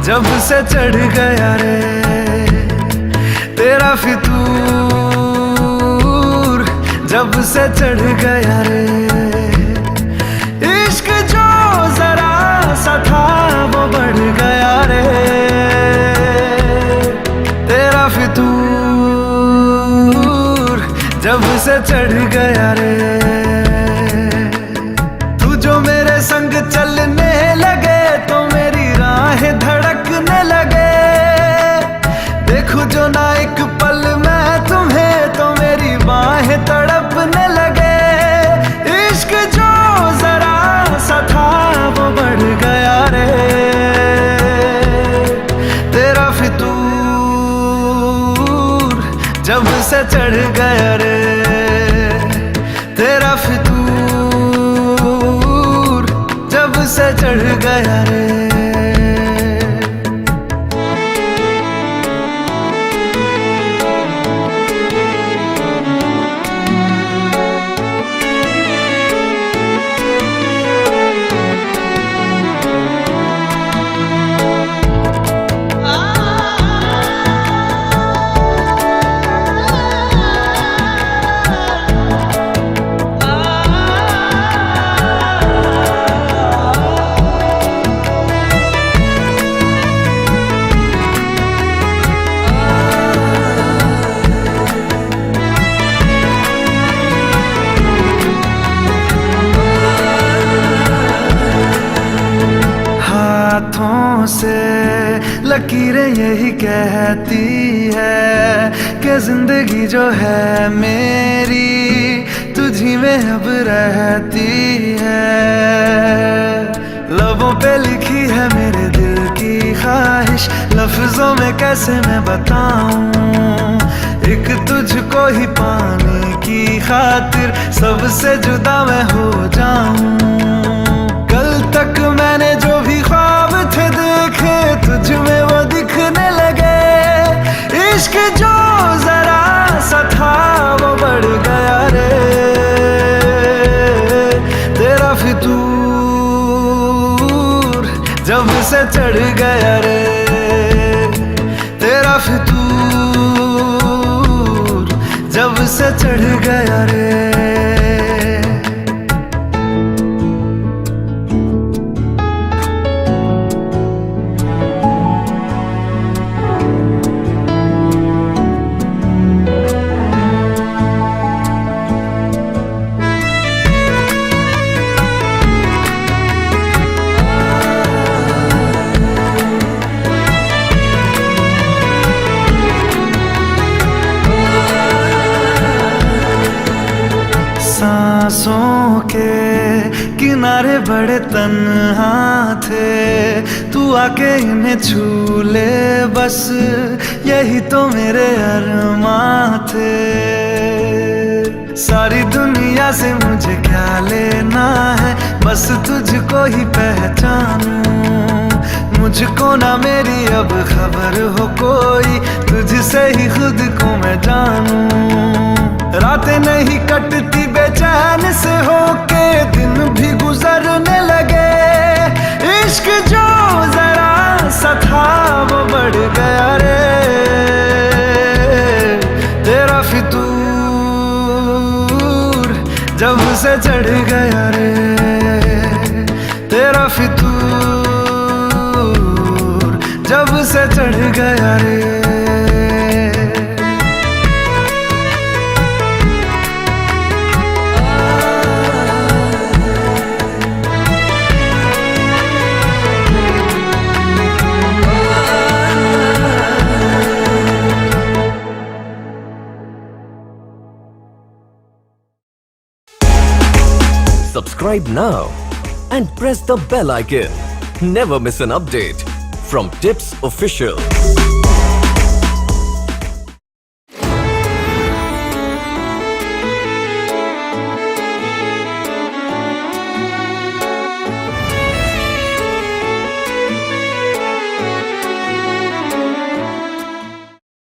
जब से चढ़ गया रे तेरा फितूर, जब से चढ़ गया रे इश्क जो जरा सा था वो बढ़ गया रे तेरा फितूर, जब से चढ़ गया रे। तू जो मेरे संग चलने लगे तो मेरी राहें धड़कने लगे, देखूं जो ना एक पल मैं तुम्हें तो मेरी बाहें तड़पने लगे। इश्क जो जरा सा था वो बढ़ गया रे तेरा फितूर, जब से चढ़ गया रे तेरा फितूर, जब से चढ़ गया रे। हाथों से लकीरें यही कहती है कि जिंदगी जो है मेरी तुझी में अब रहती है। लबों पे लिखी है मेरे दिल की ख्वाहिश, लफ्जों में कैसे मैं बताऊं, एक तुझको ही पाने की खातिर सबसे जुदा मैं हो जाऊं। कल तक मैंने जो भी ख्वाब थे देखे तुझ में वो दिखने लगे। इश्क जो जरा सा था वो बढ़ गया रे तेरा फितूर, जब से चढ़ गया रे तेरा फितूर, जब से चढ़ गया रे। सांसों के किनारे बड़े तन्हा थे, तू आके इन्हें छू ले बस यही तो मेरे अरमां थे। सारी दुनिया से मुझे क्या लेना है, बस तुझको ही पहचानूं। मुझको ना मेरी अब खबर हो कोई, तुझसे ही खुद को मैं जानूं। रातें नहीं कटती बेचैन से होके, दिन भी गुजरने लगे। इश्क जो जरा सा था वो बढ़ गया रे तेरा फितूर, जब से चढ़ गया रे तेरा फितूर, जब से चढ़ गया रे। Subscribe now and press the bell icon. Never miss an update from Tips Official.